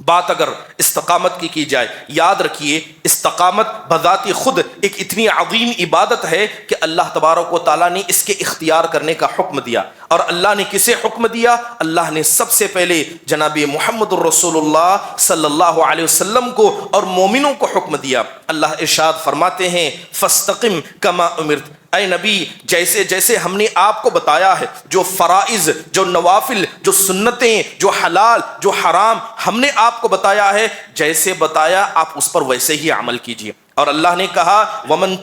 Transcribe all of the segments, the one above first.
بات اگر استقامت کی جائے، یاد رکھیے استقامت بذات خود ایک اتنی عظیم عبادت ہے کہ اللہ تبارک و تعالیٰ نے اس کے اختیار کرنے کا حکم دیا۔ اور اللہ نے کسے حکم دیا؟ اللہ نے سب سے پہلے جناب محمد الرسول اللہ صلی اللہ علیہ وسلم کو اور مومنوں کو حکم دیا۔ اللہ ارشاد فرماتے ہیں فاستقم کما امرت، اے نبی جیسے جیسے ہم نے آپ کو بتایا ہے، جو فرائض، جو نوافل، جو سنتیں، جو حلال، جو حرام ہم نے آپ کو بتایا ہے، جیسے بتایا آپ اس پر ویسے ہی عمل کیجیے۔ اور اللہ نے کہا ومن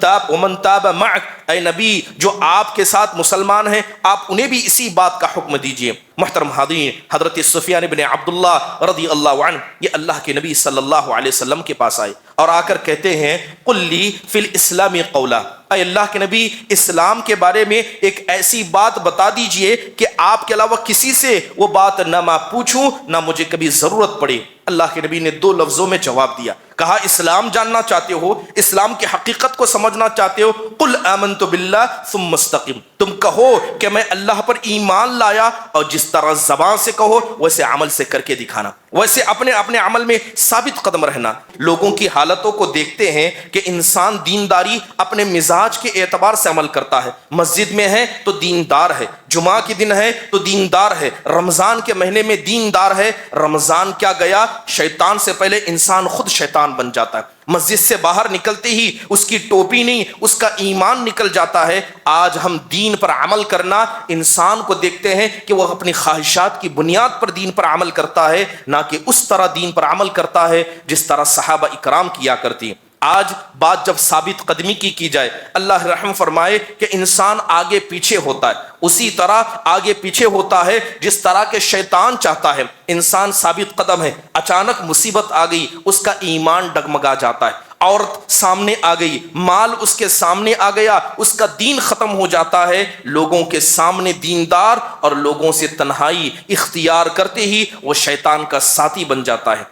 تاب معک، اے نبی جو آپ کے ساتھ مسلمان ہیں آپ انہیں بھی اسی بات کا حکم دیجیے۔ محترم حاضرین، حضرت سفیان بن عبداللہ رضی اللہ عنہ یہ اللہ کے نبی صلی اللہ علیہ وسلم کے پاس آئے اور آ کر کہتے ہیں قل لی فی الاسلام قولا، اے اللہ کے نبی اسلام کے بارے میں ایک ایسی بات بتا دیجئے کہ آپ کے علاوہ کسی سے وہ بات نہ میں پوچھوں نہ مجھے کبھی ضرورت پڑے۔ اللہ کے نبی نے 2 لفظوں میں جواب دیا، کہا اسلام جاننا چاہتے ہو، اسلام کی حقیقت کو سمجھنا چاہتے ہو، قل آمنت باللہ ثم استقم، تم کہو کہ میں اللہ پر ایمان لایا، اور جس طرح زبان سے کہو ویسے عمل سے کر کے دکھانا، ویسے اپنے عمل میں ثابت قدم رہنا۔ لوگوں کی حالتوں کو دیکھتے ہیں کہ انسان دینداری اپنے مزاج کے اعتبار سے عمل کرتا ہے، مسجد میں ہے تو دیندار ہے، جمعہ کے دن ہے تو دیندار ہے، رمضان کے مہینے میں دیندار ہے، رمضان کیا گیا شیطان سے پہلے انسان خود شیطان بن جاتا ہے، مسجد سے باہر نکلتے ہی اس کی ٹوپی نہیں اس کا ایمان نکل جاتا ہے۔ آج ہم دین پر عمل کرنا انسان کو دیکھتے ہیں کہ وہ اپنی خواہشات کی بنیاد پر دین پر عمل کرتا ہے، نہ کہ اس طرح دین پر عمل کرتا ہے جس طرح صحابہ اکرام کیا کرتی۔ آج بات جب ثابت قدمی کی جائے، اللہ رحم فرمائے کہ انسان آگے پیچھے ہوتا ہے، اسی طرح آگے پیچھے ہوتا ہے جس طرح کے شیطان چاہتا ہے۔ انسان ثابت قدم ہے، اچانک مصیبت آ گئی اس کا ایمان ڈگمگا جاتا ہے، عورت سامنے آ گئی، مال اس کے سامنے آ گیا اس کا دین ختم ہو جاتا ہے۔ لوگوں کے سامنے دیندار اور لوگوں سے تنہائی اختیار کرتے ہی وہ شیطان کا ساتھی بن جاتا ہے۔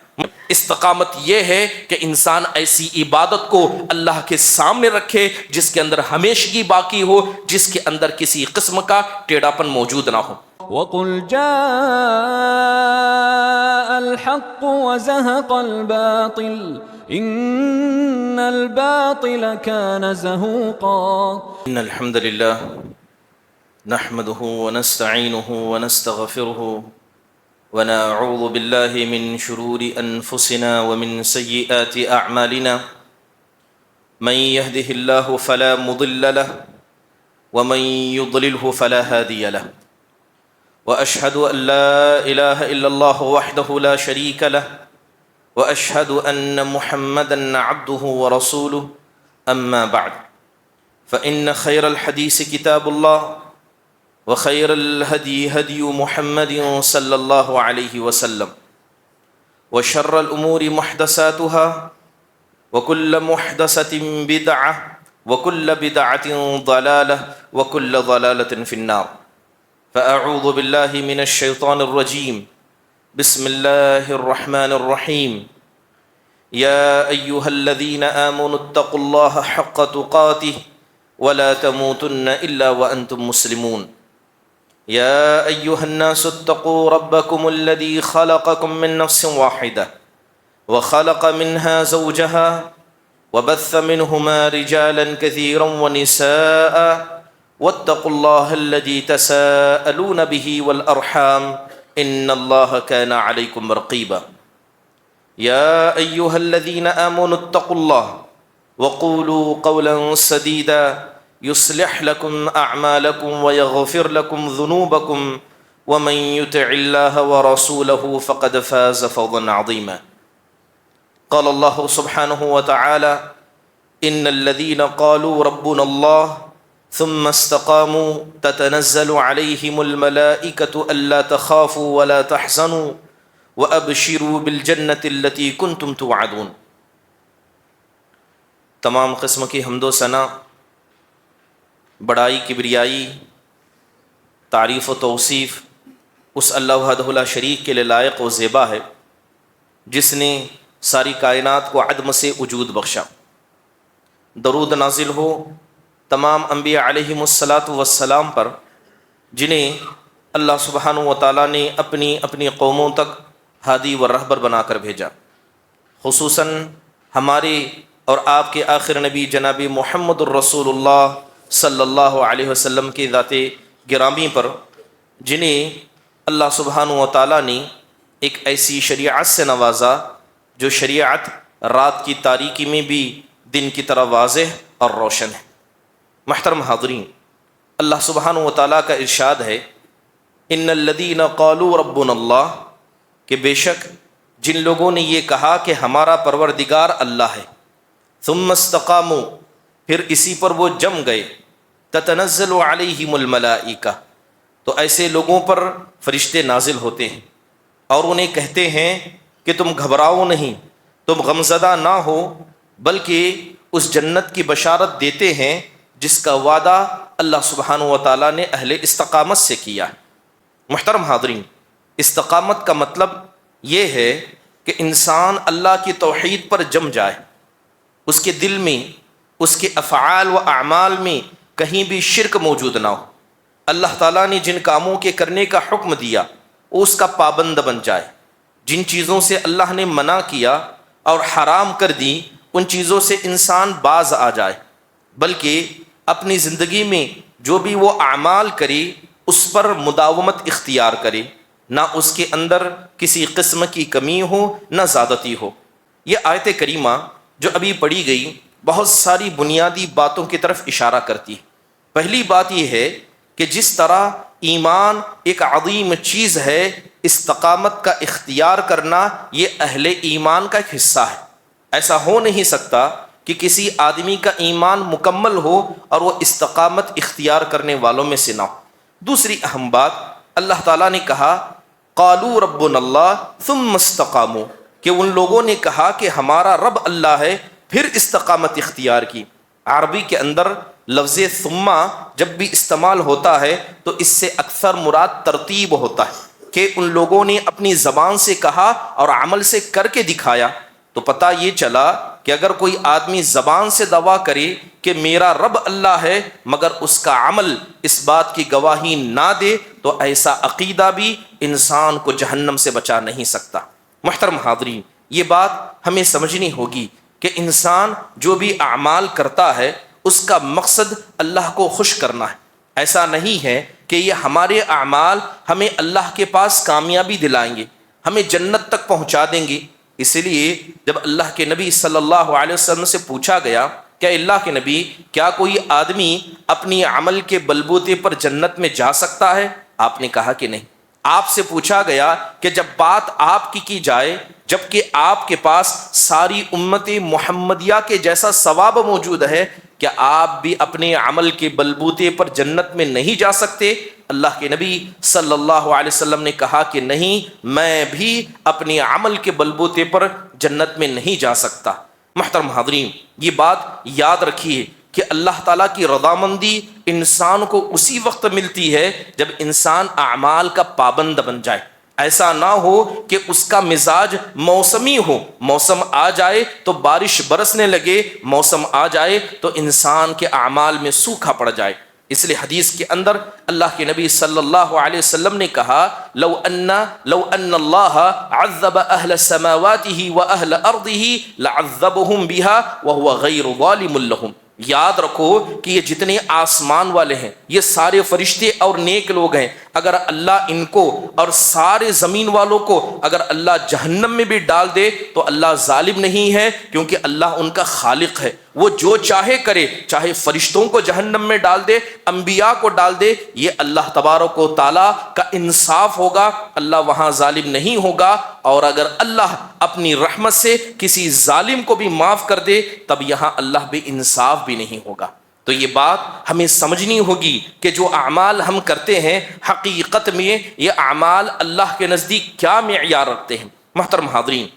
استقامت یہ ہے کہ انسان ایسی عبادت کو اللہ کے سامنے رکھے جس کے اندر ہمیشگی باقی ہو، جس کے اندر کسی قسم کا ٹیڑھاپن موجود نہ ہو۔ وَقُلْ جَاءَ الْحَقُّ وَزَهَقَ الْبَاطِلُ إِنَّ الْبَاطِلَ كَانَ زَهُوقًا۔ إن الحمد لله نحمده ونستعينه ونستغفره ونعوذ بالله من شرور أنفسنا ومن سيئات أعمالنا، من يهده الله فلا مضل له ومن يضلله فلا هادي له، وأشهد أن لا إله إلا الله وحده لا شريك له، وأشهد أن محمدًا عبده ورسوله، أما بعد فإن خير الحديث كتاب الله، وخير الهدي هدي محمد صلى الله عليه وسلم، وشر الأمور محدثاتها، وكل محدثة بدعة، وكل بدعة ضلالة، وكل ضلالة في النار۔ فأعوذ بالله من الشيطان الرجيم، بسم الله الرحمن الرحيم، يا أيها الذين آمنوا اتقوا الله حق تقاته ولا تموتن إلا وأنتم مسلمون، يا أيها الناس اتقوا ربكم الذي خلقكم من نفس واحدة وخلق منها زوجها وبث منهما رجالا كثيرا ونساء واتقوا الله الذي تساءلون به والأرحام إن الله كان عليكم رقيبا، يا أيها الذين آمنوا اتقوا الله وقولوا قولا سديدا يصلح لكم أعمالكم ويغفر لكم ذنوبكم ومن يطع الله ورسوله فقد فاز فوزا عظيما۔ قال الله سبحانه وتعالى إن الذين قالوا ربنا الله ثم استقاموا تتنزل عليهم الملائكة ألا تخافوا ولا تحزنوا وأبشروا بالجنة التي كنتم توعدون۔ تمام قسم کی حمد و ثنا، بڑائی، کبریائی، تعریف و توصیف اس اللہ وحدہ لا شریک کے لیے لائق و زیبا ہے جس نے ساری کائنات کو عدم سے وجود بخشا۔ درود نازل ہو تمام انبیاء علیہم الصلاۃ والسلام پر جنہیں اللہ سبحانہ و تعالیٰ نے اپنی قوموں تک ہادی و رہبر بنا کر بھیجا، خصوصاً ہمارے اور آپ کے آخر نبی جناب محمد الرسول اللہ صلی اللہ علیہ وسلم کی ذات گرامی پر، جنہیں اللہ سبحانہ و تعالیٰ نے ایک ایسی شریعت سے نوازا جو شریعت رات کی تاریکی میں بھی دن کی طرح واضح اور روشن ہے۔ محترم حاضرین، اللہ سبحانہ و تعالیٰ کا ارشاد ہے، ان الذین قالوا ربنا اللہ، کہ بے شک جن لوگوں نے یہ کہا کہ ہمارا پروردگار اللہ ہے، ثم استقاموا، پھر اسی پر وہ جم گئے، تتنزل علیہم الملائکہ، تو ایسے لوگوں پر فرشتے نازل ہوتے ہیں اور انہیں کہتے ہیں کہ تم گھبراؤ نہیں، تم غمزدہ نہ ہو، بلکہ اس جنت کی بشارت دیتے ہیں جس کا وعدہ اللہ سبحانہ و تعالیٰ نے اہل استقامت سے کیا ہے۔ محترم حاضرین، استقامت کا مطلب یہ ہے کہ انسان اللہ کی توحید پر جم جائے، اس کے دل میں، اس کے افعال و اعمال میں کہیں بھی شرک موجود نہ ہو، اللہ تعالیٰ نے جن کاموں کے کرنے کا حکم دیا وہ اس کا پابند بن جائے، جن چیزوں سے اللہ نے منع کیا اور حرام کر دی ان چیزوں سے انسان باز آ جائے، بلکہ اپنی زندگی میں جو بھی وہ اعمال کرے اس پر مداومت اختیار کرے، نہ اس کے اندر کسی قسم کی کمی ہو نہ زیادتی ہو۔ یہ آیت کریمہ جو ابھی پڑھی گئی بہت ساری بنیادی باتوں کی طرف اشارہ کرتی ہے۔ پہلی بات یہ ہے کہ جس طرح ایمان ایک عظیم چیز ہے، استقامت کا اختیار کرنا یہ اہل ایمان کا ایک حصہ ہے۔ ایسا ہو نہیں سکتا کہ کسی آدمی کا ایمان مکمل ہو اور وہ استقامت اختیار کرنے والوں میں سے نہ ہو۔ دوسری اہم بات، اللہ تعالیٰ نے کہا قالوا ربنا اللہ ثم استقاموا، کہ ان لوگوں نے کہا کہ ہمارا رب اللہ ہے، پھر استقامت اختیار کی۔ عربی کے اندر لفظ ثم جب بھی استعمال ہوتا ہے تو اس سے اکثر مراد ترتیب ہوتا ہے، کہ ان لوگوں نے اپنی زبان سے کہا اور عمل سے کر کے دکھایا۔ تو پتہ یہ چلا کہ اگر کوئی آدمی زبان سے دعویٰ کرے کہ میرا رب اللہ ہے مگر اس کا عمل اس بات کی گواہی نہ دے تو ایسا عقیدہ بھی انسان کو جہنم سے بچا نہیں سکتا۔ محترم حاضرین، یہ بات ہمیں سمجھنی ہوگی کہ انسان جو بھی اعمال کرتا ہے اس کا مقصد اللہ کو خوش کرنا ہے۔ ایسا نہیں ہے کہ یہ ہمارے اعمال ہمیں اللہ کے پاس کامیابی دلائیں گے، ہمیں جنت تک پہنچا دیں گے۔ اس لیے جب اللہ کے نبی صلی اللہ علیہ وسلم سے پوچھا گیا کہ اللہ کے نبی، کیا کوئی آدمی اپنی عمل کے بلبوتے پر جنت میں جا سکتا ہے؟ آپ نے کہا کہ نہیں۔ آپ سے پوچھا گیا کہ جب بات آپ کی جائے، جبکہ آپ کے پاس ساری امت محمدیہ کے جیسا ثواب موجود ہے، کیا آپ بھی اپنے عمل کے بلبوتے پر جنت میں نہیں جا سکتے؟ اللہ کے نبی صلی اللہ علیہ وسلم نے کہا کہ نہیں، میں بھی اپنے عمل کے بلبوتے پر جنت میں نہیں جا سکتا۔ محترم حاضرین، یہ بات یاد رکھیے کہ اللہ تعالیٰ کی رضامندی انسان کو اسی وقت ملتی ہے جب انسان اعمال کا پابند بن جائے۔ ایسا نہ ہو کہ اس کا مزاج موسمی ہو، موسم آ جائے تو بارش برسنے لگے، موسم آ جائے تو انسان کے اعمال میں سوکھا پڑ جائے۔ اس لیے حدیث کے اندر اللہ کے نبی صلی اللہ علیہ وسلم نے کہا لو ان اللہ عذب اہل سماواته واہل ارضه لعذبهم بها وهو غیر ظالم لهم۔ یاد رکھو کہ یہ جتنے آسمان والے ہیں، یہ سارے فرشتے اور نیک لوگ ہیں، اگر اللہ ان کو اور سارے زمین والوں کو اگر اللہ جہنم میں بھی ڈال دے تو اللہ ظالم نہیں ہے، کیونکہ اللہ ان کا خالق ہے۔ وہ جو چاہے کرے، چاہے فرشتوں کو جہنم میں ڈال دے، انبیاء کو ڈال دے، یہ اللہ تبارک و تعالیٰ کا انصاف ہوگا، اللہ وہاں ظالم نہیں ہوگا۔ اور اگر اللہ اپنی رحمت سے کسی ظالم کو بھی معاف کر دے تب یہاں اللہ بے انصاف بھی نہیں ہوگا۔ تو یہ بات ہمیں سمجھنی ہوگی کہ جو اعمال ہم کرتے ہیں حقیقت میں یہ اعمال اللہ کے نزدیک کیا معیار رکھتے ہیں۔ محترم حاضرین،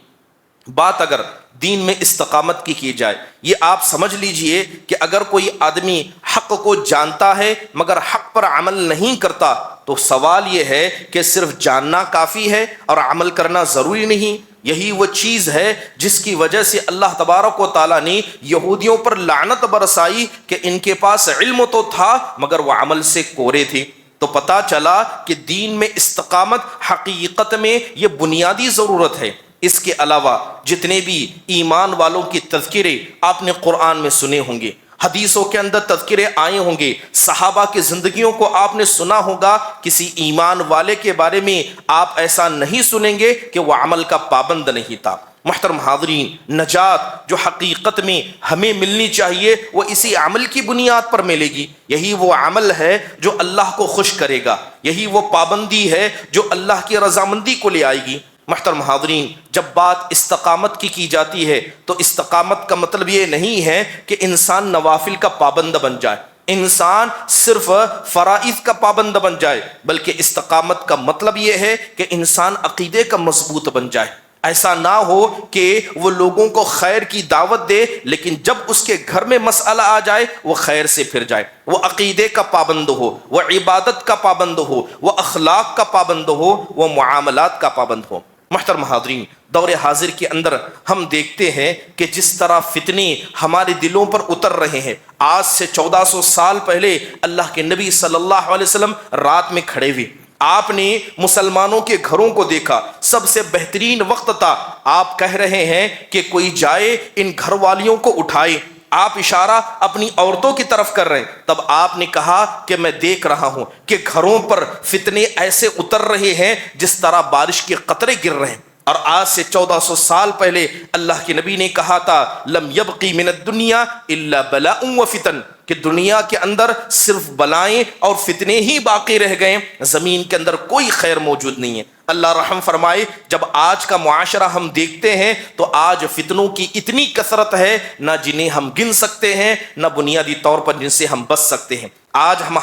بات اگر دین میں استقامت کی جائے، یہ آپ سمجھ لیجئے کہ اگر کوئی آدمی حق کو جانتا ہے مگر حق پر عمل نہیں کرتا تو سوال یہ ہے کہ صرف جاننا کافی ہے اور عمل کرنا ضروری نہیں۔ یہی وہ چیز ہے جس کی وجہ سے اللہ تبارک و تعالیٰ نے یہودیوں پر لعنت برسائی کہ ان کے پاس علم تو تھا مگر وہ عمل سے کورے تھے۔ تو پتہ چلا کہ دین میں استقامت حقیقت میں یہ بنیادی ضرورت ہے۔ اس کے علاوہ جتنے بھی ایمان والوں کے تذکرے آپ نے قرآن میں سنے ہوں گے، حدیثوں کے اندر تذکرے آئے ہوں گے، صحابہ کی زندگیوں کو آپ نے سنا ہوگا، کسی ایمان والے کے بارے میں آپ ایسا نہیں سنیں گے کہ وہ عمل کا پابند نہیں تھا۔ محترم حاضرین، نجات جو حقیقت میں ہمیں ملنی چاہیے وہ اسی عمل کی بنیاد پر ملے گی۔ یہی وہ عمل ہے جو اللہ کو خوش کرے گا، یہی وہ پابندی ہے جو اللہ کی رضامندی کو لے آئے گی۔ محترم حاضرین، جب بات استقامت کی جاتی ہے تو استقامت کا مطلب یہ نہیں ہے کہ انسان نوافل کا پابند بن جائے، انسان صرف فرائض کا پابند بن جائے، بلکہ استقامت کا مطلب یہ ہے کہ انسان عقیدے کا مضبوط بن جائے۔ ایسا نہ ہو کہ وہ لوگوں کو خیر کی دعوت دے لیکن جب اس کے گھر میں مسئلہ آ جائے وہ خیر سے پھر جائے، وہ عقیدے کا پابند ہو، وہ عبادت کا پابند ہو، وہ اخلاق کا پابند ہو، وہ معاملات کا پابند ہو۔ محترم حاضرین، دور حاضر کے اندر ہم دیکھتے ہیں کہ جس طرح فتنے ہمارے دلوں پر اتر رہے ہیں، آج سے 1400 سال پہلے اللہ کے نبی صلی اللہ علیہ وسلم رات میں کھڑے ہوئے، آپ نے مسلمانوں کے گھروں کو دیکھا، سب سے بہترین وقت تھا، آپ کہہ رہے ہیں کہ کوئی جائے ان گھر والیوں کو اٹھائے، آپ اشارہ اپنی عورتوں کی طرف کر رہے ہیں، تب آپ نے کہا کہ میں دیکھ رہا ہوں کہ گھروں پر فتنے ایسے اتر رہے ہیں جس طرح بارش کے قطرے گر رہے ہیں۔ اور آج سے 1400 سال پہلے اللہ کے نبی نے کہا تھا لم یبقی من الدنیا الا بلاء و فتن، کہ دنیا کے اندر صرف بلائیں اور فتنے ہی باقی رہ گئے، زمین کے اندر کوئی خیر موجود نہیں ہے۔ اللہ رحم فرمائے، جب آج کا معاشرہ ہم دیکھتے ہیں تو آج فتنوں کی اتنی کثرت ہے نہ جنہیں ہم گن سکتے ہیں نہ بنیادی طور پر جن سے ہم بچ سکتے ہیں۔ آج ہم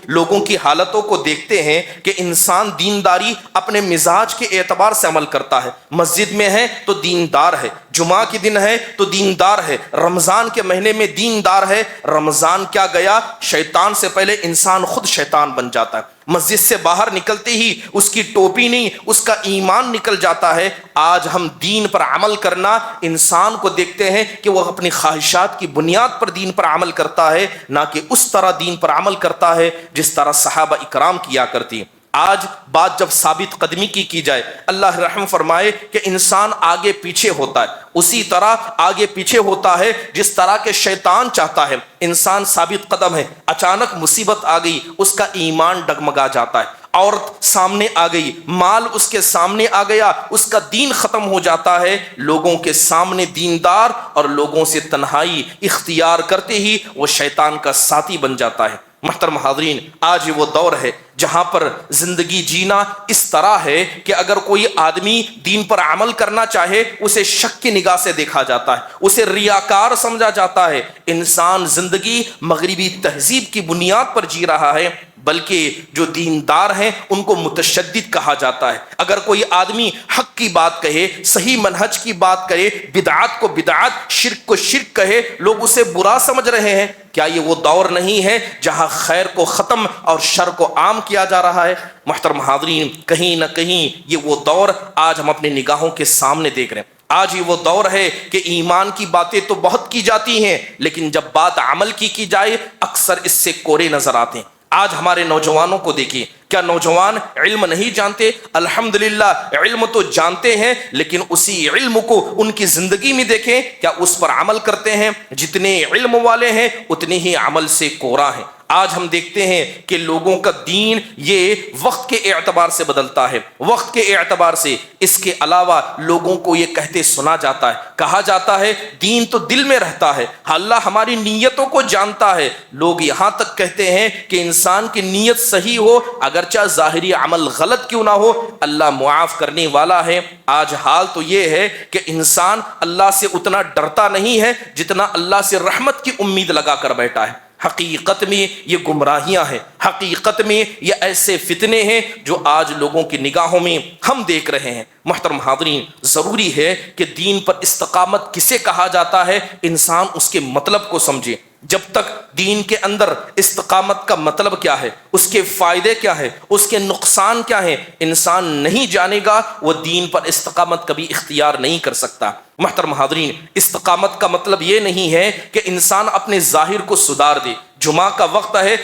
لوگوں کی حالتوں کو دیکھتے ہیں کہ انسان دینداری اپنے مزاج کے اعتبار سے عمل کرتا ہے، مسجد میں ہے تو دیندار ہے، جمعہ کے دن ہے تو دیندار ہے، رمضان کے مہینے میں دیندار ہے، رمضان کیا گیا، شیطان سے پہلے انسان خود شیطان بن جاتا ہے، مسجد سے باہر نکلتے ہی اس کی ٹوپی نہیں اس کا ایمان نکل جاتا ہے۔ آج ہم دین پر عمل کرنا انسان کو دیکھتے ہیں کہ وہ اپنی خواہشات کی بنیاد پر دین پر عمل کرتا ہے، نہ کہ اس طرح دین پر عمل کرتا ہے جس طرح صحابہ اکرام کیا کرتی ہیں۔ آج بات جب ثابت قدمی کی جائے، اللہ رحم فرمائے کہ انسان آگے پیچھے ہوتا ہے، اسی طرح آگے پیچھے ہوتا ہے جس طرح کے شیطان چاہتا ہے۔ انسان ثابت قدم ہے، اچانک مصیبت آ گئی، اس کا ایمان ڈگمگا جاتا ہے، عورت سامنے آ گئی، مال اس کے سامنے آ گیا، اس کا دین ختم ہو جاتا ہے، لوگوں کے سامنے دیندار اور لوگوں سے تنہائی اختیار کرتے ہی وہ شیطان کا ساتھی بن جاتا ہے۔ محترم حاضرین، آج وہ دور ہے جہاں پر زندگی جینا اس طرح ہے کہ اگر کوئی آدمی دین پر عمل کرنا چاہے اسے شک کی نگاہ سے دیکھا جاتا ہے، اسے ریاکار سمجھا جاتا ہے۔ انسان زندگی مغربی تہذیب کی بنیاد پر جی رہا ہے، بلکہ جو دیندار ہیں ان کو متشدد کہا جاتا ہے۔ اگر کوئی آدمی حق کی بات کہے، صحیح منہج کی بات کرے، بدعات کو بدعات، شرک کو شرک کہے، لوگ اسے برا سمجھ رہے ہیں۔ کیا یہ وہ دور نہیں ہے جہاں خیر کو ختم اور شر کو عام کیا جا رہا ہے؟ محترم حاضرین، کہیں نہ کہیں یہ وہ دور آج ہم اپنی نگاہوں کے سامنے دیکھ رہے ہیں۔ آج یہ وہ دور ہے کہ ایمان کی باتیں تو بہت کی جاتی ہیں لیکن جب بات عمل کی جائے اکثر اس سے کورے نظر آتے ہیں۔ آج ہمارے نوجوانوں کو دیکھیے، کیا نوجوان علم نہیں جانتے؟ الحمدللہ علم تو جانتے ہیں، لیکن اسی علم کو ان کی زندگی میں دیکھیں، کیا اس پر عمل کرتے ہیں؟ جتنے علم والے ہیں اتنے ہی عمل سے کورا ہیں۔ آج ہم دیکھتے ہیں کہ لوگوں کا دین یہ وقت کے اعتبار سے بدلتا ہے، وقت کے اعتبار سے۔ اس کے علاوہ لوگوں کو یہ کہتے سنا جاتا ہے، کہا جاتا ہے دین تو دل میں رہتا ہے، اللہ ہماری نیتوں کو جانتا ہے۔ لوگ یہاں تک کہتے ہیں کہ انسان کی نیت صحیح ہو، اگرچہ ظاہری عمل غلط کیوں نہ ہو، اللہ معاف کرنے والا ہے۔ آج حال تو یہ ہے کہ انسان اللہ سے اتنا ڈرتا نہیں ہے جتنا اللہ سے رحمت کی امید لگا کر بیٹھا ہے۔ حقیقت میں یہ گمراہیاں ہیں، حقیقت میں یہ ایسے فتنے ہیں جو آج لوگوں کی نگاہوں میں ہم دیکھ رہے ہیں۔ محترم حاضرین، ضروری ہے کہ دین پر استقامت کسے کہا جاتا ہے انسان اس کے مطلب کو سمجھے۔ جب تک دین کے اندر استقامت کا مطلب کیا ہے، اس کے فائدے کیا ہے، اس کے نقصان کیا ہیں، انسان نہیں جانے گا، وہ دین پر استقامت کبھی اختیار نہیں کر سکتا۔ محترم حاضرین، استقامت کا مطلب یہ نہیں ہے کہ انسان اپنے ظاہر کو سدھار دے، جمعہ کا وقت ہے،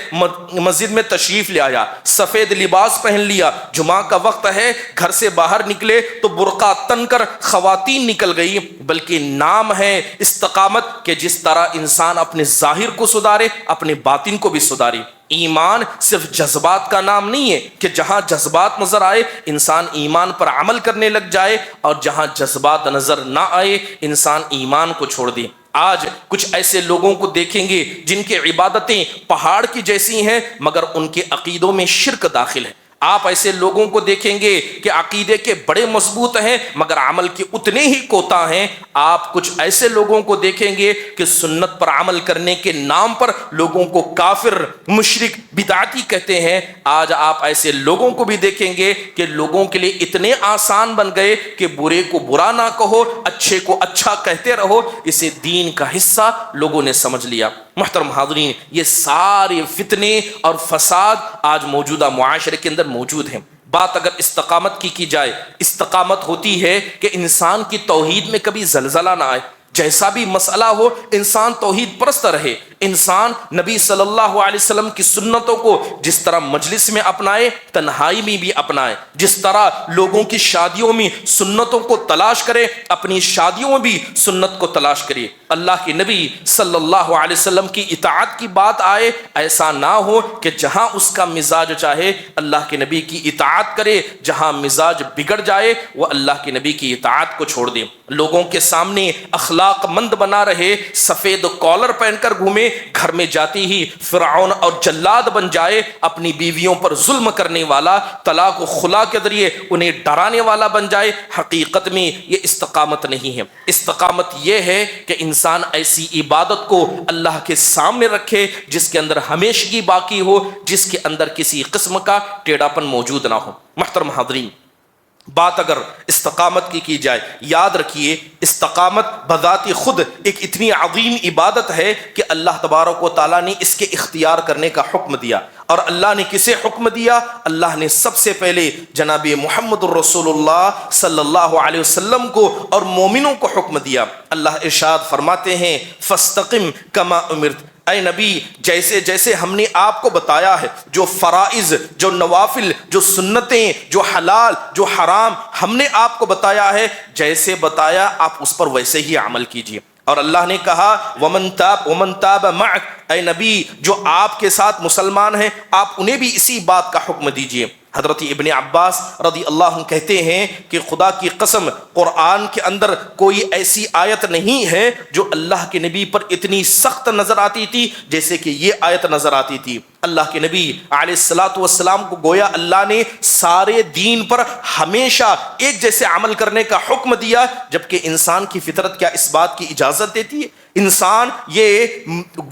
مسجد میں تشریف لے آیا، سفید لباس پہن لیا، جمعہ کا وقت ہے، گھر سے باہر نکلے تو برقع تن کر خواتین نکل گئی، بلکہ نام ہے استقامت کہ جس طرح انسان اپنے ظاہر کو سدھارے اپنے باطن کو بھی سدھارے۔ ایمان صرف جذبات کا نام نہیں ہے کہ جہاں جذبات نظر آئے انسان ایمان پر عمل کرنے لگ جائے، اور جہاں جذبات نظر نہ آئے انسان ایمان کو چھوڑ دے۔ آج کچھ ایسے لوگوں کو دیکھیں گے جن کی عبادتیں پہاڑ کی جیسی ہیں مگر ان کے عقیدوں میں شرک داخل ہے۔ آپ ایسے لوگوں کو دیکھیں گے کہ عقیدے کے بڑے مضبوط ہیں مگر عمل کے اتنے ہی کوتاہ ہیں۔ آپ کچھ ایسے لوگوں کو دیکھیں گے کہ سنت پر عمل کرنے کے نام پر لوگوں کو کافر، مشرک، بدعتی کہتے ہیں۔ آج آپ ایسے لوگوں کو بھی دیکھیں گے کہ لوگوں کے لیے اتنے آسان بن گئے کہ برے کو برا نہ کہو، اچھے کو اچھا کہتے رہو، اسے دین کا حصہ لوگوں نے سمجھ لیا۔ محترم حاضرین، یہ سارے فتنے اور فساد آج موجودہ معاشرے کے اندر موجود ہیں۔ بات اگر استقامت کی جائے، استقامت ہوتی ہے کہ انسان کی توحید میں کبھی زلزلہ نہ آئے، جیسا بھی مسئلہ ہو انسان توحید پرست رہے، انسان نبی صلی اللہ علیہ وسلم کی سنتوں کو جس طرح مجلس میں اپنائے تنہائی میں بھی اپنائے، جس طرح لوگوں کی شادیوں میں سنتوں کو تلاش کرے اپنی شادیوں میں بھی سنت کو تلاش کرے۔ اللہ کے نبی صلی اللہ علیہ وسلم کی اطاعت کی بات آئے، ایسا نہ ہو کہ جہاں اس کا مزاج چاہے اللہ کے نبی کی اطاعت کرے، جہاں مزاج بگڑ جائے وہ اللہ کے نبی کی اطاعت کو چھوڑ دے۔ لوگوں کے سامنے اخلاق مند بنا رہے، سفید کالر پہن کر گھومے، گھر میں جاتی ہی فرعون اور جلاد بن جائے، اپنی بیویوں پر ظلم کرنے والا، طلاق و خلا کے ذریعے انہیں ڈرانے والا بن جائے۔ حقیقت میں یہ استقامت نہیں ہے۔ استقامت یہ ہے کہ انسان ایسی عبادت کو اللہ کے سامنے رکھے جس کے اندر ہمیشگی باقی ہو، جس کے اندر کسی قسم کا ٹیڑھاپن موجود نہ ہو۔ محترم حاضرین، بات اگر استقامت کی جائے، یاد رکھیے استقامت بذات خود ایک اتنی عظیم عبادت ہے کہ اللہ تبارک و تعالیٰ نے اس کے اختیار کرنے کا حکم دیا۔ اور اللہ نے کسے حکم دیا؟ اللہ نے سب سے پہلے جناب محمد الرسول اللہ صلی اللہ علیہ وسلم کو اور مومنوں کو حکم دیا۔ اللہ ارشاد فرماتے ہیں فاستقم کما امرت، اے نبی جیسے جیسے ہم نے آپ کو بتایا ہے، جو فرائض، جو نوافل، جو سنتیں، جو حلال، جو حرام ہم نے آپ کو بتایا ہے، جیسے بتایا آپ اس پر ویسے ہی عمل کیجیے۔ اور اللہ نے کہا ومن تاب معک، اے نبی جو آپ کے ساتھ مسلمان ہیں آپ انہیں بھی اسی بات کا حکم دیجیے۔ حضرت ابن عباس رضی اللہ عنہ کہتے ہیں کہ خدا کی قسم قرآن کے اندر کوئی ایسی آیت نہیں ہے جو اللہ کے نبی پر اتنی سخت نظر آتی تھی جیسے کہ یہ آیت نظر آتی تھی۔ اللہ کے نبی علیہ الصلاۃ والسلام کو گویا اللہ نے سارے دین پر ہمیشہ ایک جیسے عمل کرنے کا حکم دیا، جبکہ انسان کی فطرت کیا اس بات کی اجازت دیتی ہے؟ انسان یہ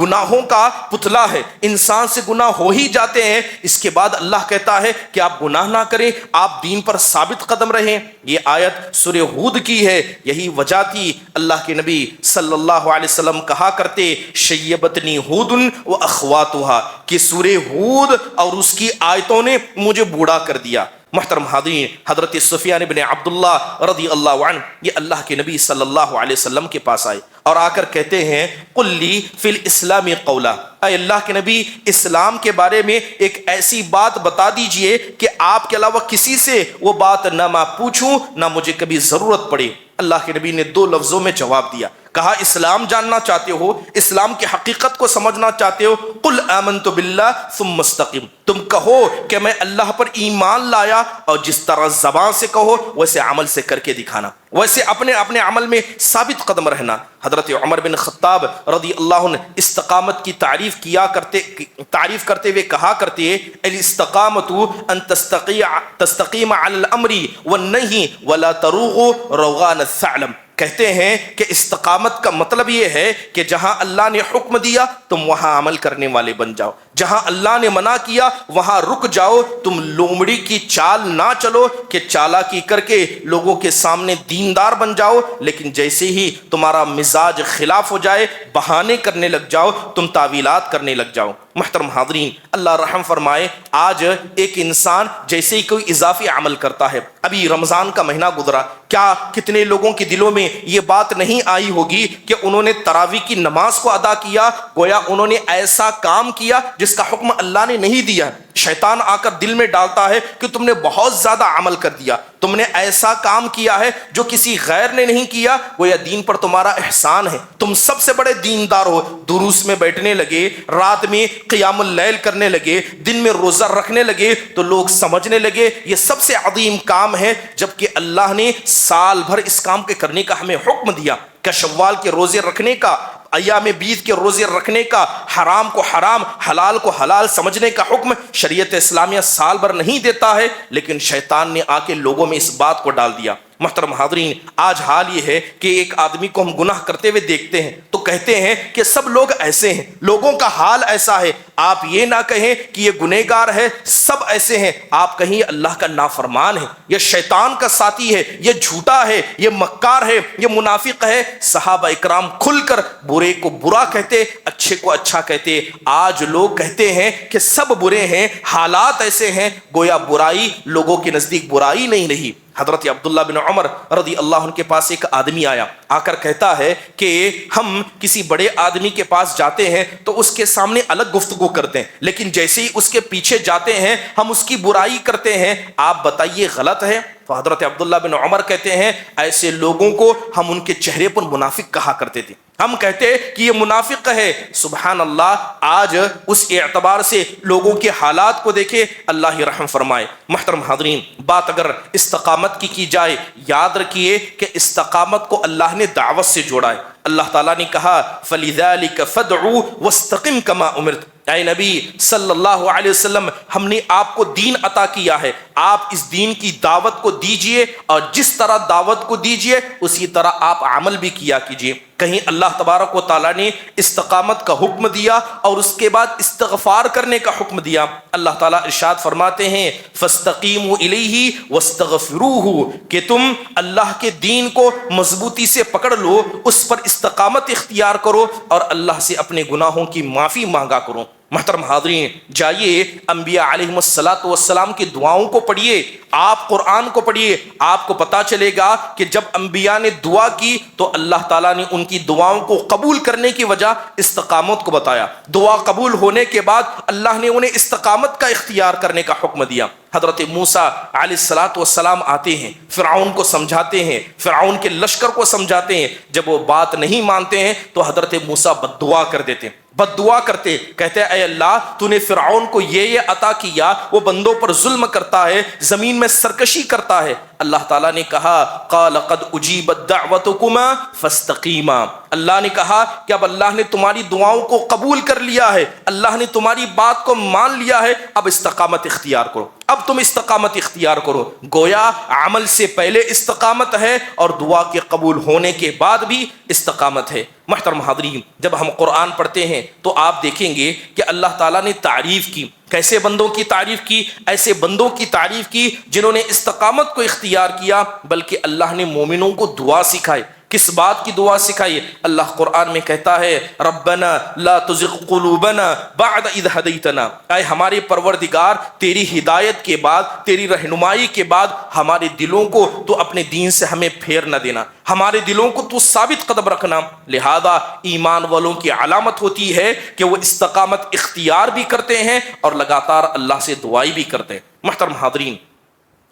گناہوں کا پتلا ہے، انسان سے گناہ ہو ہی جاتے ہیں، اس کے بعد اللہ کہتا ہے کہ آپ گناہ نہ کریں، آپ دین پر ثابت قدم رہیں۔ یہ آیت سورہ ہود کی ہے، یہی وجہ تھی اللہ کے نبی صلی اللہ علیہ وسلم کہا کرتے شیبتنی ہود و اخواتها، کہ سورہ ہود اور اس کی آیتوں نے مجھے بوڑھا کر دیا۔ محترم حاضرین، حضرت سفیان بن عبداللہ رضی اللہ عنہ یہ اللہ کے نبی صلی اللہ علیہ وسلم کے پاس آئے اور آ کر کہتے ہیں قل لی فی الاسلام قولا، اے اللہ کے نبی اسلام کے بارے میں ایک ایسی بات بتا دیجئے کہ آپ کے علاوہ کسی سے وہ بات نہ میں پوچھوں نہ مجھے کبھی ضرورت پڑے۔ اللہ کے نبی نے 2 لفظوں میں جواب دیا، کہا اسلام جاننا چاہتے ہو، اسلام کی حقیقت کو سمجھنا چاہتے ہو، قل آمنت باللہ ثم استقم، تم کہو کہ میں اللہ پر ایمان لایا، اور جس طرح زبان سے کہو ویسے عمل سے کر کے دکھانا، ویسے اپنے عمل میں ثابت قدم رہنا۔ حضرت عمر بن خطاب رضی اللہ عنہ استقامت کی تعریف کرتے ہوئے کہا کرتے الاستقامت ان تستقیم علی الامر والنہی ولا تروغ روغان الثعلب، کہتے ہیں کہ استقامت کا مطلب یہ ہے کہ جہاں اللہ نے حکم دیا تم وہاں عمل کرنے والے بن جاؤ، جہاں اللہ نے منع کیا وہاں رک جاؤ، تم لومڑی کی چال نہ چلو کہ چالاکی کر کے لوگوں کے سامنے دیندار بن جاؤ، لیکن جیسے ہی تمہارا مزاج خلاف ہو جائے بہانے کرنے لگ جاؤ، تم تعویلات کرنے لگ جاؤ۔ محترم حاضرین، اللہ رحم فرمائے، آج ایک انسان جیسے ہی کوئی اضافی عمل کرتا ہے، ابھی رمضان کا مہینہ گزرا، کیا کتنے لوگوں کے دلوں میں یہ بات نہیں آئی ہوگی کہ انہوں نے تراویح کی نماز کو ادا کیا، گویا انہوں نے ایسا کام کیا جس کا حکم اللہ نے نہیں دیا۔ شیطان آ کر دل میں ڈالتا ہے کہ تم نے بہت زیادہ عمل کر دیا، تم نے ایسا کام کیا ہے جو کسی غیر نے نہیں کیا، گویا دین پر تمہارا احسان ہے، تم سب سے بڑے دیندار ہو۔ دروس میں بیٹھنے لگے، رات میں قیام اللیل کرنے لگے، دن میں روزہ رکھنے لگے، تو لوگ سمجھنے لگے یہ سب سے عظیم کام ہے، جبکہ اللہ نے سال بھر اس کام کے کرنے کا ہمیں حکم دیا کہ شوال کے روزے رکھنے کا، ایام بیت کے روزے رکھنے کا، حرام کو حرام حلال کو حلال سمجھنے کا حکم شریعت اسلامیہ سال بھر نہیں دیتا ہے، لیکن شیطان نے آ کے لوگوں میں اس بات کو ڈال دیا۔ محترم حاضرین، آج حال یہ ہے کہ ایک آدمی کو ہم گناہ کرتے ہوئے دیکھتے ہیں تو کہتے ہیں کہ سب لوگ ایسے ہیں، لوگوں کا حال ایسا ہے۔ آپ یہ نہ کہیں کہ یہ گنہگار ہے، سب ایسے ہیں، آپ کہیں یہ اللہ کا نافرمان ہے، یہ شیطان کا ساتھی ہے، یہ جھوٹا ہے، یہ مکار ہے، یہ منافق ہے۔ صحابہ اکرام کھل کر برے کو برا کہتے، اچھے کو اچھا کہتے۔ آج لوگ کہتے ہیں کہ سب برے ہیں، حالات ایسے ہیں، گویا برائی لوگوں کے نزدیک برائی نہیں رہی۔ حضرت عبداللہ بن عمر رضی اللہ عنہ کے پاس ایک آدمی آیا، آ کر کہتا ہے کہ ہم کسی بڑے آدمی کے پاس جاتے ہیں تو اس کے سامنے الگ گفتگو کرتے ہیں، لیکن جیسے ہی اس کے پیچھے جاتے ہیں ہم اس کی برائی کرتے ہیں، آپ بتائیے غلط ہے؟ تو حضرت عبداللہ بن عمر کہتے ہیں ایسے لوگوں کو ہم ان کے چہرے پر منافق کہا کرتے تھے، ہم کہتے کہ یہ منافق ہے۔ سبحان اللہ، آج اس اعتبار سے لوگوں کے حالات کو دیکھے، اللہ ہی رحم فرمائے۔ محترم حاضرین، بات اگر استقامت کی جائے، یاد رکھیے کہ استقامت کو اللہ نے دعوت سے جوڑا ہے۔ اللہ تعالیٰ نے کہا فَلِذَلِكَ فَادْعُ وَاسْتَقِمْ كَمَا أُمِرْتَ، اے نبی صلی اللہ علیہ وسلم، ہم نے آپ کو دین عطا کیا ہے، آپ اس دین کی دعوت کو دیجئے، اور جس طرح دعوت کو دیجئے اسی طرح آپ عمل بھی کیا کیجئے۔ کہیں اللہ تبارک و تعالیٰ نے استقامت کا حکم دیا اور اس کے بعد استغفار کرنے کا حکم دیا۔ اللہ تعالیٰ ارشاد فرماتے ہیں فَاسْتَقِیمُوا إِلَيْهِ وَاسْتَغْفِرُوهُ، کہ تم اللہ کے دین کو مضبوطی سے پکڑ لو، اس پر استقامت اختیار کرو اور اللہ سے اپنے گناہوں کی معافی مانگا کرو۔ محترم حاضرین، جائیے انبیاء علیہم السلام کی دعاؤں کو پڑھیے، آپ قرآن کو پڑھیے، آپ کو پتا چلے گا کہ جب انبیاء نے دعا کی تو اللہ تعالیٰ نے ان کی دعاؤں کو قبول کرنے کی وجہ استقامت کو بتایا۔ دعا قبول ہونے کے بعد اللہ نے انہیں استقامت کا اختیار کرنے کا حکم دیا۔ حضرت موسیٰ علیہ السلام آتے ہیں، فرعون کو سمجھاتے ہیں، فرعون کے لشکر کو سمجھاتے ہیں، جب وہ بات نہیں مانتے ہیں تو حضرت موسیٰ بد دعا کر دیتے ہیں، بد دعا کرتے، کہتے اے اللہ تو نے فرعون کو یہ عطا کیا، وہ بندوں پر ظلم کرتا ہے، زمین میں سرکشی کرتا ہے۔ اللہ تعالیٰ نے کہا قال قد اجیبت دعوتکما فاستقیما، اللہ نے کہا کہ اب اللہ نے تمہاری دعاؤں کو قبول کر لیا ہے، اللہ نے تمہاری بات کو مان لیا ہے، اب استقامت اختیار کرو، اب تم استقامت اختیار کرو۔ گویا عمل سے پہلے استقامت ہے اور دعا کے قبول ہونے کے بعد بھی استقامت ہے۔ محترم حاضرین، جب ہم قرآن پڑھتے ہیں تو آپ دیکھیں گے کہ اللہ تعالیٰ نے تعریف کی، کیسے بندوں کی تعریف کی؟ ایسے بندوں کی تعریف کی جنہوں نے استقامت کو اختیار کیا، بلکہ اللہ نے مومنوں کو دعا سکھائی۔ کس بات کی دعا سکھائی؟ اللہ قرآن میں کہتا ہے ربنا لا تزغ قلوبنا بعد اذ ہدیتنا، اے ہمارے پروردگار تیری ہدایت کے بعد، تیری رہنمائی کے بعد ہمارے دلوں کو تو اپنے دین سے ہمیں پھیر نہ دینا، ہمارے دلوں کو تو ثابت قدم رکھنا۔ لہذا ایمان والوں کی علامت ہوتی ہے کہ وہ استقامت اختیار بھی کرتے ہیں اور لگاتار اللہ سے دعائی بھی کرتے ہیں۔ محترم حاضرین،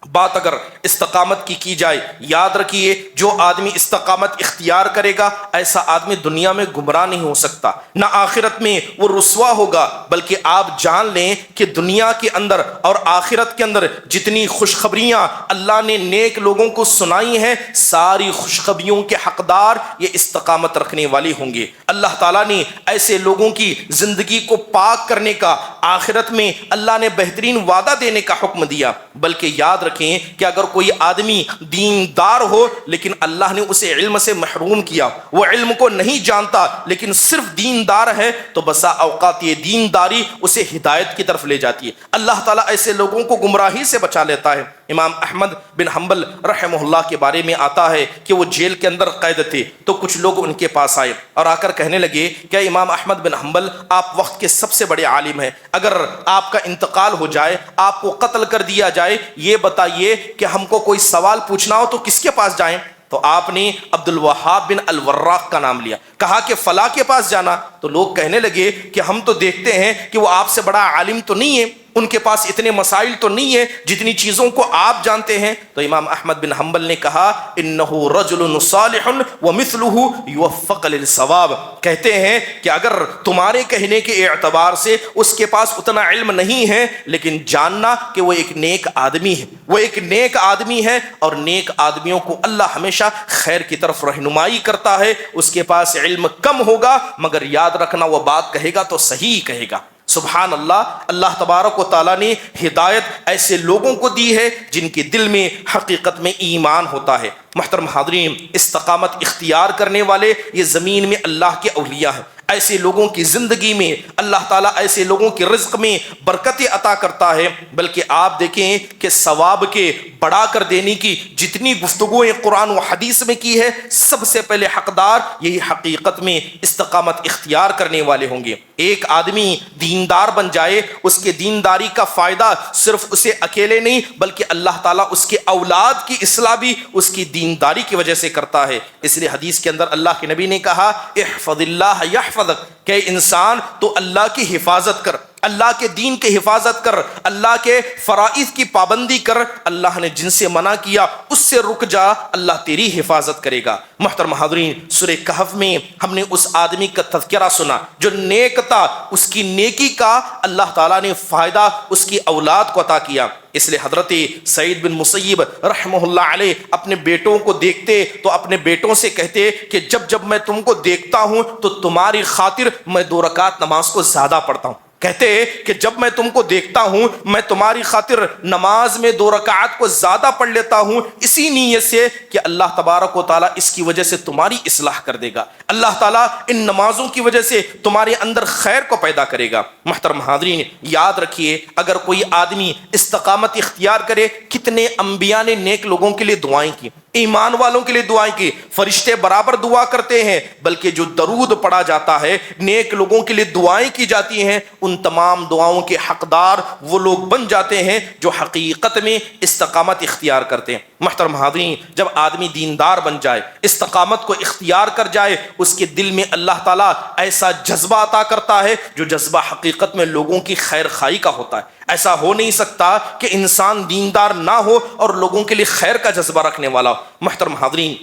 بات اگر استقامت کی جائے، یاد رکھیے جو آدمی استقامت اختیار کرے گا ایسا آدمی دنیا میں گمراہ نہیں ہو سکتا، نہ آخرت میں وہ رسوا ہوگا، بلکہ آپ جان لیں کہ دنیا کے اندر اور آخرت کے اندر جتنی خوشخبریاں اللہ نے نیک لوگوں کو سنائی ہیں، ساری خوشخبریوں کے حقدار یہ استقامت رکھنے والے ہوں گے۔ اللہ تعالیٰ نے ایسے لوگوں کی زندگی کو پاک کرنے کا آخرت میں اللہ نے بہترین وعدہ دینے کا حکم دیا۔ بلکہ یاد رکھیں کہ اگر کوئی آدمی دیندار ہو لیکن اللہ نے اسے علم سے محروم کیا، وہ علم کو نہیں جانتا لیکن صرف دیندار ہے، تو بسا اوقات یہ دینداری اسے ہدایت کی طرف لے جاتی ہے۔ اللہ تعالیٰ ایسے لوگوں کو گمراہی سے بچا لیتا ہے۔ امام احمد بن حنبل رحمہ اللہ کے بارے میں آتا ہے کہ وہ جیل کے اندر قید تھے، تو کچھ لوگ ان کے پاس آئے اور آ کر کہنے لگے کہ امام احمد بن حنبل آپ وقت کے سب سے بڑے عالم ہیں، اگر آپ کا انتقال ہو جائے، آپ کو قتل کر دیا جائے، یہ بتائیے کہ ہم کو کوئی سوال پوچھنا ہو تو کس کے پاس جائیں؟ تو آپ نے عبد الوہاب بن الوراق کا نام لیا، کہا کہ فلاں کے پاس جانا۔ تو لوگ کہنے لگے کہ ہم تو دیکھتے ہیں کہ وہ آپ سے بڑا عالم تو نہیں ہے، ان کے پاس اتنے مسائل تو نہیں ہے جتنی چیزوں کو آپ جانتے ہیں۔ تو امام احمد بن حنبل نے کہا انہ رجل صالح ومثلہ یوفق للصواب، کہتے ہیں کہ اگر تمہارے کہنے کے اعتبار سے اس کے پاس اتنا علم نہیں ہے، لیکن جاننا کہ وہ ایک نیک آدمی ہے، وہ ایک نیک آدمی ہے، اور نیک آدمیوں کو اللہ ہمیشہ خیر کی طرف رہنمائی کرتا ہے۔ اس کے پاس علم کم ہوگا مگر یاد رکھنا وہ بات کہے گا تو صحیح کہے گا۔ سبحان اللہ، اللہ تبارک و تعالیٰ نے ہدایت ایسے لوگوں کو دی ہے جن کے دل میں حقیقت میں ایمان ہوتا ہے۔ محترم حاضرین، استقامت اختیار کرنے والے یہ زمین میں اللہ کے اولیاء ہیں۔ ایسے لوگوں کی زندگی میں اللہ تعالیٰ ایسے لوگوں کے رزق میں برکتیں عطا کرتا ہے، بلکہ آپ دیکھیں کہ ثواب کے بڑھا کر دینے کی جتنی گفتگویں قرآن و حدیث میں کی ہے، سب سے پہلے حقدار یہی حقیقت میں استقامت اختیار کرنے والے ہوں گے۔ ایک آدمی دیندار بن جائے، اس کے دینداری کا فائدہ صرف اسے اکیلے نہیں بلکہ اللہ تعالیٰ اس کے اولاد کی اصلاح بھی اس کی دینداری کی وجہ سے کرتا ہے۔ اس لیے حدیث کے اندر اللہ کے نبی نے کہا احفظ اللہ یحفظک، کہ انسان تو اللہ کی حفاظت کر، اللہ کے دین کی حفاظت کر، اللہ کے فرائض کی پابندی کر، اللہ نے جن سے منع کیا اس سے رک جا، اللہ تیری حفاظت کرے گا۔ محترم حاضرین، سورہ کہف میں ہم نے اس آدمی کا تذکرہ سنا جو نیک تھا، اس کی نیکی کا اللہ تعالیٰ نے فائدہ اس کی اولاد کو عطا کیا۔ اس لیے حضرت سعید بن مسیب رحمہ اللہ علیہ اپنے بیٹوں کو دیکھتے تو اپنے بیٹوں سے کہتے کہ جب جب میں تم کو دیکھتا ہوں تو تمہاری خاطر میں 2 رکعت نماز کو زیادہ پڑھتا ہوں۔ کہتے کہ جب میں تم کو دیکھتا ہوں میں تمہاری خاطر نماز میں 2 رکعات کو زیادہ پڑھ لیتا ہوں، اسی نیت سے کہ اللہ تبارک و تعالیٰ اس کی وجہ سے تمہاری اصلاح کر دے گا، اللہ تعالیٰ ان نمازوں کی وجہ سے تمہارے اندر خیر کو پیدا کرے گا۔ محترم حاضرین، یاد رکھیے اگر کوئی آدمی استقامت اختیار کرے، کتنے انبیاء نے نیک لوگوں کے لیے دعائیں کی، ایمان والوں کے لیے دعائیں کی، فرشتے برابر دعا کرتے ہیں، بلکہ جو درود پڑھا جاتا ہے، نیک لوگوں کے لیے دعائیں کی جاتی ہیں، ان تمام دعاؤں کے حقدار وہ لوگ بن جاتے ہیں جو حقیقت میں استقامت اختیار کرتے ہیں۔ محترم حاضرین، جب آدمی دیندار بن جائے، استقامت کو اختیار کر جائے، اس کے دل میں اللہ تعالیٰ ایسا جذبہ عطا کرتا ہے جو جذبہ حقیقت میں لوگوں کی خیر خواہی کا ہوتا ہے۔ ایسا ہو نہیں سکتا کہ انسان دیندار نہ ہو اور لوگوں کے لیے خیر کا جذبہ رکھنے والا ہو۔ محترم حاضرین،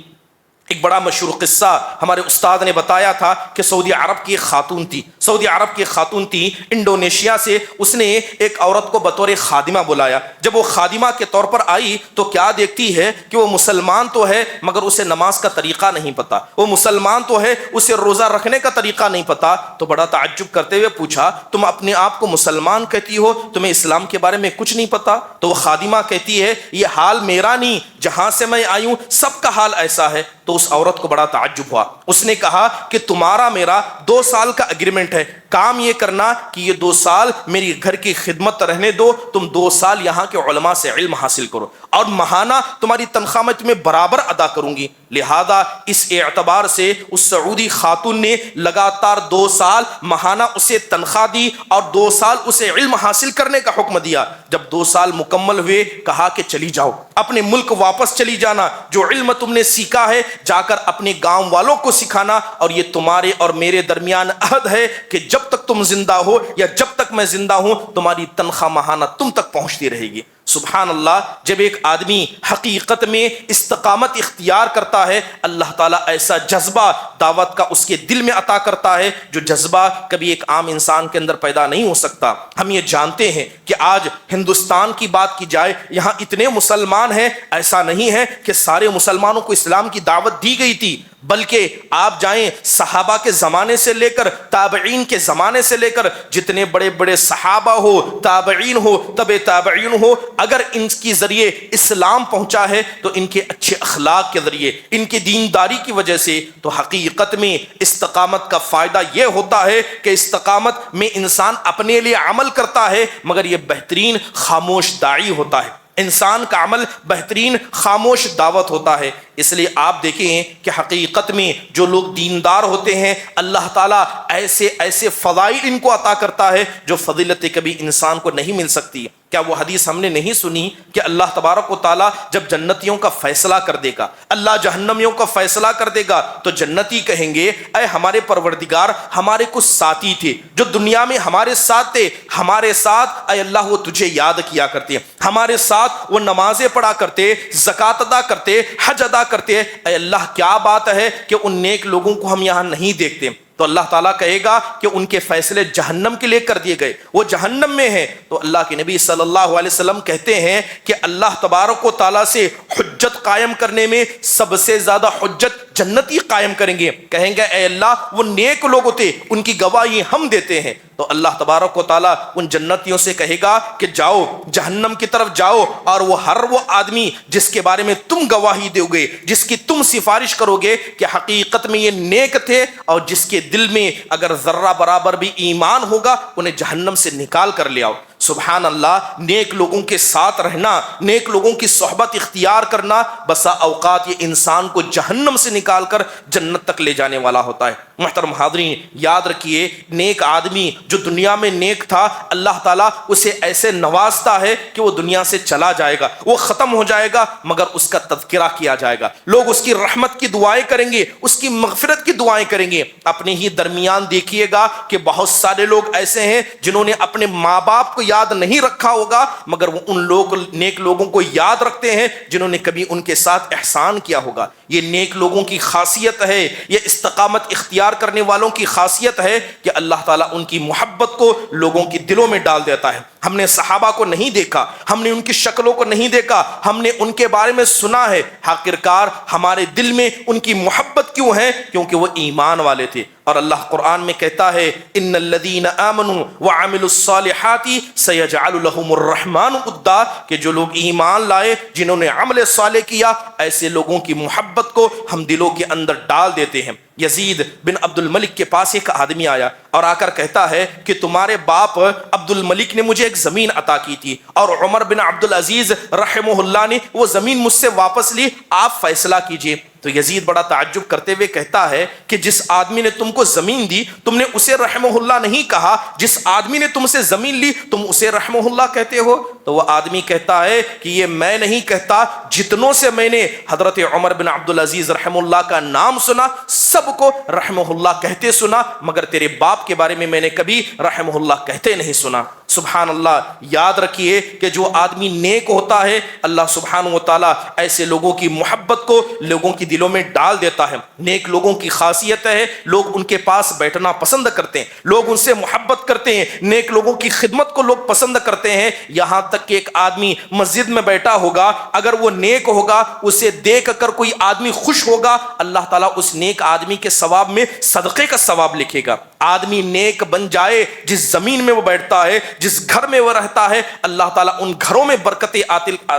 ایک بڑا مشہور قصہ ہمارے استاد نے بتایا تھا کہ سعودی عرب کی ایک خاتون تھی، سعودی عرب کی ایک خاتون تھی انڈونیشیا سے، اس نے ایک عورت کو بطور خادمہ بلایا۔ جب وہ خادمہ کے طور پر آئی تو کیا دیکھتی ہے کہ وہ مسلمان تو ہے مگر اسے نماز کا طریقہ نہیں پتا، وہ مسلمان تو ہے اسے روزہ رکھنے کا طریقہ نہیں پتا۔ تو بڑا تعجب کرتے ہوئے پوچھا تم اپنے آپ کو مسلمان کہتی ہو، تمہیں اسلام کے بارے میں کچھ نہیں پتا؟ تو وہ خادمہ کہتی ہے یہ حال میرا نہیں، جہاں سے میں آئی ہوں سب کا حال ایسا ہے۔ تو اس عورت کو بڑا تعجب ہوا، اس نے کہا کہ تمہارا میرا 2 سال کا اگریمنٹ ہے، کام یہ کرنا کہ یہ 2 سال میری گھر کی خدمت رہنے دو، تم 2 سال یہاں کے علماء سے علم حاصل کرو، اور ماہانہ تمہاری تنخواہ میں تمہیں برابر ادا کروں گی۔ لہذا اس اعتبار سے اس سعودی خاتون نے لگاتار 2 سال ماہانہ اسے تنخواہ دی اور 2 سال اسے علم حاصل کرنے کا حکم دیا۔ جب 2 سال مکمل ہوئے کہا کہ چلی جاؤ، اپنے ملک واپس چلی جانا، جو علم تم نے سیکھا ہے جا کر اپنے گاؤں والوں کو سکھانا، اور یہ تمہارے اور میرے درمیان عہد ہے کہ جب تک تم زندہ ہو یا جب تک میں زندہ ہوں تمہاری تنخواہ ماہانہ تم تک پہنچتی رہے گی۔ سبحان اللہ، جب ایک آدمی حقیقت میں استقامت اختیار کرتا ہے، اللہ تعالیٰ ایسا جذبہ دعوت کا اس کے دل میں عطا کرتا ہے جو جذبہ کبھی ایک عام انسان کے اندر پیدا نہیں ہو سکتا۔ ہم یہ جانتے ہیں کہ آج ہندوستان کی بات کی جائے، یہاں اتنے مسلمان ہیں، ایسا نہیں ہے کہ سارے مسلمانوں کو اسلام کی دعوت دی گئی تھی، بلکہ آپ جائیں صحابہ کے زمانے سے لے کر تابعین کے زمانے سے لے کر جتنے بڑے بڑے صحابہ ہو، تابعین ہو، تبع تابعین ہو، اگر ان کی ذریعے اسلام پہنچا ہے تو ان کے اچھے اخلاق کے ذریعے، ان کی دینداری کی وجہ سے۔ تو حقیقت میں استقامت کا فائدہ یہ ہوتا ہے کہ استقامت میں انسان اپنے لیے عمل کرتا ہے مگر یہ بہترین خاموش داعی ہوتا ہے۔ انسان کا عمل بہترین خاموش دعوت ہوتا ہے۔ اس لیے آپ دیکھیں کہ حقیقت میں جو لوگ دیندار ہوتے ہیں اللہ تعالیٰ ایسے ایسے فضائل ان کو عطا کرتا ہے جو فضیلت کبھی انسان کو نہیں مل سکتی۔ کیا وہ حدیث ہم نے نہیں سنی کہ اللہ تبارک و تعالیٰ جب جنتیوں کا فیصلہ کر دے گا، اللہ جہنمیوں کا فیصلہ کر دے گا، تو جنتی کہیں گے اے ہمارے پروردگار، ہمارے کچھ ساتھی تھے جو دنیا میں ہمارے ساتھ تھے، ہمارے ساتھ اے اللہ وہ تجھے یاد کیا کرتے، ہمارے ساتھ وہ نمازیں پڑھا کرتے، زکوٰۃ ادا کرتے، حج ادا کرتے، اے اللہ کیا بات ہے کہ ان نیک لوگوں کو ہم یہاں نہیں دیکھتے۔ تو اللہ تعالیٰ کہے گا کہ ان کے فیصلے جہنم کے لیے کر دیے گئے، وہ جہنم میں ہیں۔ تو اللہ کے نبی صلی اللہ علیہ وسلم کہتے ہیں کہ اللہ تبارک و تعالیٰ سے حجت قائم کرنے میں سب سے زیادہ حجت جنتی قائم کریں گے، کہیں گے اے اللہ وہ نیک لوگ تھے، ان کی گواہی ہم دیتے ہیں۔ تو اللہ تبارک و تعالیٰ ان جنتیوں سے کہے گا کہ جاؤ جہنم کی طرف جاؤ، اور وہ آدمی جس کے بارے میں تم گواہی دو گے، جس کی تم سفارش کرو گے کہ حقیقت میں یہ نیک تھے، اور جس کے دل میں اگر ذرہ برابر بھی ایمان ہوگا، انہیں جہنم سے نکال کر لے آؤ۔ سبحان اللہ، نیک لوگوں کے ساتھ رہنا، نیک لوگوں کی صحبت اختیار کرنا بسا اوقات یہ انسان کو جہنم سے نکال کر جنت تک لے جانے والا ہوتا ہے۔ محترم حاضرین، یاد رکھیے نیک آدمی جو دنیا میں نیک تھا، اللہ تعالیٰ اسے ایسے نوازتا ہے کہ وہ دنیا سے چلا جائے گا، وہ ختم ہو جائے گا، مگر اس کا تذکرہ کیا جائے گا، لوگ اس کی رحمت کی دعائیں کریں گے، اس کی مغفرت کی دعائیں کریں گے۔ اپنے ہی درمیان دیکھیے گا کہ بہت سارے لوگ ایسے ہیں جنہوں نے اپنے ماں باپ کو یاد نہیں رکھا ہوگا، مگر وہ ان نیک لوگوں کو یاد رکھتے ہیں جنہوں نے کبھی ان کے ساتھ احسان کیا ہوگا۔ یہ نیک لوگوں کی خاصیت ہے، یہ استقامت اختیار کرنے والوں کی خاصیت ہے کہ اللہ تعالیٰ ان کی محبت کو لوگوں کی دلوں میں ڈال دیتا ہے۔ ہم نے صحابہ کو نہیں دیکھا، ہم نے ان کی شکلوں کو نہیں دیکھا، ہم نے ان کے بارے میں سنا ہے، آخرکار ہمارے دل میں ان کی محبت کیوں ہے؟ کیونکہ وہ ایمان والے تھے۔ اور اللہ قرآن میں کہتا ہے ان الذین آمنوا وعملوا الصالحات سیجعل لهم الرحمن ودا، کہ جو لوگ ایمان لائے، جنہوں نے عمل صالح کیا، ایسے لوگوں کی محبت کو ہم دلوں کے اندر ڈال دیتے ہیں۔ یزید بن عبد الملک کے پاس ایک آدمی آیا اور آ کر کہتا ہے کہ تمہارے باپ عبد الملک نے مجھے ایک زمین عطا کی تھی، اور عمر بن عبد العزیز رحمہ اللہ نے وہ زمین مجھ سے واپس لی، آپ فیصلہ کیجئے۔ تو یزید بڑا تعجب کرتے ہوئے کہتا ہے کہ جس آدمی نے تم کو زمین دی تم نے اسے رحمہ اللہ نہیں کہا، جس آدمی نے تم سے زمین لی تم اسے رحمہ اللہ کہتے ہو۔ تو وہ آدمی کہتا ہے کہ یہ میں نہیں کہتا، جتنوں سے میں نے حضرت عمر بن عبد العزیز رحمہ اللہ کا نام سنا سب کو رحمہ اللہ کہتے سنا، مگر تیرے باپ کے بارے میں میں نے کبھی رحمہ اللہ کہتے نہیں سنا۔ سبحان اللہ، یاد رکھیے کہ جو آدمی نیک ہوتا ہے اللہ سبحانہ و تعالیٰ ایسے لوگوں کی محبت کو لوگوں کی دلوں میں ڈال دیتا ہے۔ نیک لوگوں کی خاصیت ہے لوگ ان کے پاس بیٹھنا پسند کرتے ہیں، لوگ ان سے محبت کرتے ہیں، نیک لوگوں کی خدمت کو لوگ پسند کرتے ہیں۔ یہاں تک کہ ایک آدمی مسجد میں بیٹھا ہوگا، اگر وہ نیک ہوگا اسے دیکھ کر کوئی آدمی خوش ہوگا، اللہ تعالیٰ اس نیک آدمی کے ثواب میں صدقے کا ثواب لکھے گا۔ آدمی نیک بن جائے، جس زمین میں وہ بیٹھتا ہے، جس گھر میں وہ رہتا ہے، اللہ تعالیٰ ان گھروں میں برکتیں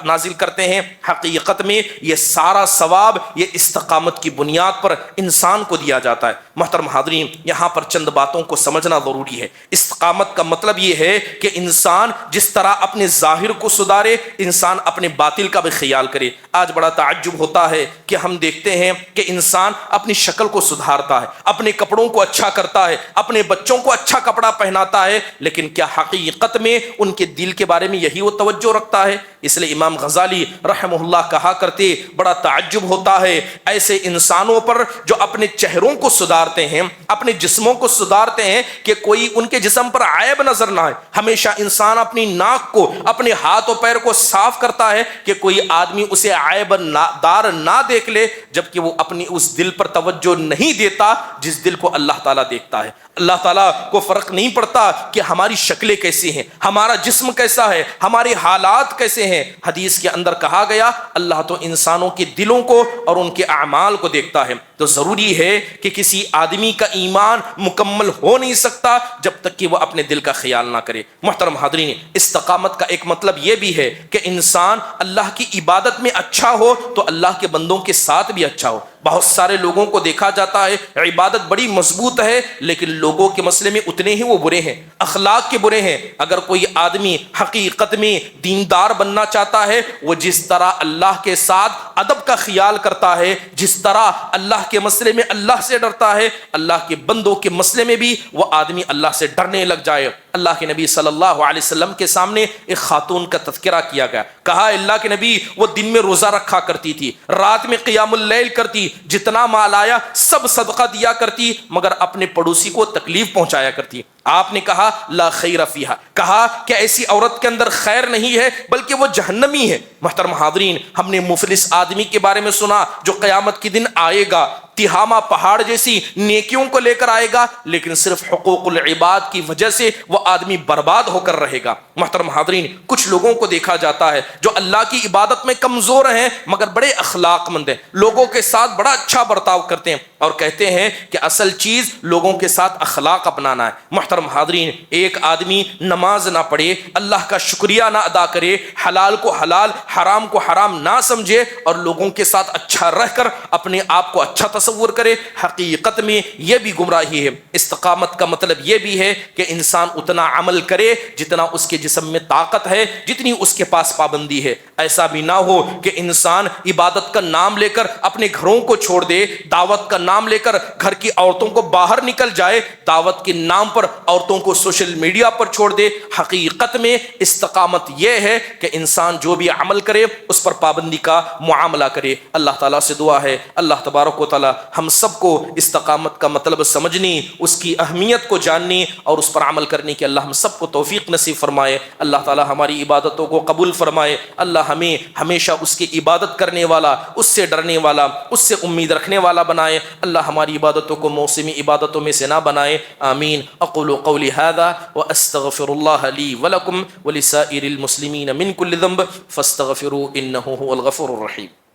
نازل کرتے ہیں۔ حقیقت میں یہ سارا ثواب یہ استقامت کی بنیاد پر انسان کو دیا جاتا ہے۔ محترم حاضرین، یہاں پر چند باتوں کو سمجھنا ضروری ہے۔ استقامت کا مطلب یہ ہے کہ انسان جس طرح اپنے ظاہر کو سدھارے، انسان اپنے باطل کا بھی خیال کرے۔ آج بڑا تعجب ہوتا ہے کہ ہم دیکھتے ہیں کہ انسان اپنی شکل کو سدھارتا ہے، اپنے کپڑوں کو اچھا کرتا ہے، اپنے بچوں کو اچھا کپڑا پہناتا ہے، لیکن کیا حقیقت میں ان کے دل کے بارے میں یہی وہ توجہ رکھتا ہے؟ اس لیے امام غزالی رحمہ اللہ کہا کرتے، بڑا تعجب ہوتا ہے ایسے انسانوں پر جو اپنے چہروں کو سدھارتے ہیں، اپنے جسموں کو سدھارتے ہیں کہ کوئی ان کے جسم پر عیب نظر نہ آئے۔ ہمیشہ انسان اپنی ناک کو، اپنے ہاتھ و پیر کو صاف کرتا ہے کہ کوئی آدمی اسے عیب دار نہ دیکھ لے، جبکہ وہ اپنی اس دل پر توجہ نہیں دیتا جس دل کو اللہ تعالیٰ دیکھتا ہے۔ اللہ تعالیٰ کو فرق نہیں پڑتا کہ ہماری شکلیں کیسی ہیں، ہمارا جسم کیسا ہے، ہمارے حالات کیسے ہیں۔ حدیث کے اندر کہا گیا اللہ تو انسانوں کے دلوں کو اور ان کے اعمال کو دیکھتا ہے۔ تو ضروری ہے کہ کسی آدمی کا ایمان مکمل ہو نہیں سکتا جب تک کہ وہ اپنے دل کا خیال نہ کرے۔ محترم حاضرین، استقامت کا ایک مطلب یہ بھی ہے کہ انسان اللہ کی عبادت میں اچھا ہو تو اللہ کے بندوں کے ساتھ بھی اچھا ہو۔ بہت سارے لوگوں کو دیکھا جاتا ہے عبادت بڑی مضبوط ہے، لیکن لوگوں کے مسئلے میں اتنے ہی وہ برے ہیں، اخلاق کے برے ہیں۔ اگر کوئی آدمی حقیقت میں دیندار بننا چاہتا ہے، وہ جس طرح اللہ کے ساتھ ادب کا خیال کرتا ہے، جس طرح اللہ کے مسئلے میں اللہ سے ڈرتا ہے، اللہ کے بندوں کے مسئلے میں بھی وہ آدمی اللہ سے ڈرنے لگ جائے۔ اللہ کے نبی صلی اللہ علیہ وسلم کے سامنے ایک خاتون کا تذکرہ کیا گیا، کہا اللہ کے نبی وہ دن میں روزہ رکھا کرتی تھی، رات میں قیام اللیل کرتی، جتنا مال آیا سب صدقہ دیا کرتی، مگر اپنے پڑوسی کو تکلیف پہنچایا کرتی۔ آپ نے کہا لا خیر فیہا، کہا کہ ایسی عورت کے اندر خیر نہیں ہے بلکہ وہ جہنمی ہے۔ محترم حاضرین، ہم نے مفلس آدمی کے بارے میں سنا جو قیامت کے دن آئے گا، تہامہ پہاڑ جیسی نیکیوں کو لے کر آئے گا، لیکن صرف حقوق العباد کی وجہ سے وہ آدمی برباد ہو کر رہے گا۔ محترم حاضرین، کچھ لوگوں کو دیکھا جاتا ہے جو اللہ کی عبادت میں کمزور ہیں مگر بڑے اخلاق مند ہیں، لوگوں کے ساتھ بڑا اچھا برتاؤ کرتے ہیں اور کہتے ہیں کہ اصل چیز لوگوں کے ساتھ اخلاق اپنانا ہے۔ محترم حاضرین، ایک آدمی نماز نہ پڑھے، اللہ کا شکریہ نہ ادا کرے، حلال کو حلال حرام کو حرام نہ سمجھے اور لوگوں کے ساتھ اچھا رہ کر اپنے آپ کو اچھا تصور کرے، حقیقت میں یہ بھی گمراہی ہے۔ استقامت کا مطلب یہ بھی ہے کہ انسان اتنا عمل کرے جتنا اس کے جسم میں طاقت ہے، جتنی اس کے پاس پابندی ہے۔ ایسا بھی نہ ہو کہ انسان عبادت کا نام لے کر اپنے گھروں کو چھوڑ دے، دعوت کا نام لے کر گھر کی عورتوں کو باہر نکل جائے، دعوت کے نام پر عورتوں کو سوشل میڈیا پر چھوڑ دے۔ حقیقت میں استقامت یہ ہے کہ انسان جو بھی عمل کرے اس پر پابندی کا معاملہ کرے۔ اللہ تعالیٰ سے دعا ہے اللہ تبارک و تعالیٰ ہم سب کو استقامت کا مطلب سمجھنے، اس کی اہمیت کو جاننے اور اس پر عمل کرنے کی اللہ ہم سب کو توفیق نصیب فرمائے۔ اللہ تعالیٰ ہماری عبادتوں کو قبول فرمائے۔ اللہ ہمیں ہمیشہ اس کی عبادت کرنے والا، اس سے ڈرنے والا، اس سے امید رکھنے والا بنائے۔ اللہ ہماری عبادتوں کو موسمی عبادتوں میں سے نہ بنائے۔ آمین۔ اقول قولی هذا واستغفر الله لي ولكم ولسائر المسلمين من كل ذنب فاستغفروا انه هو الغفور الرحيم۔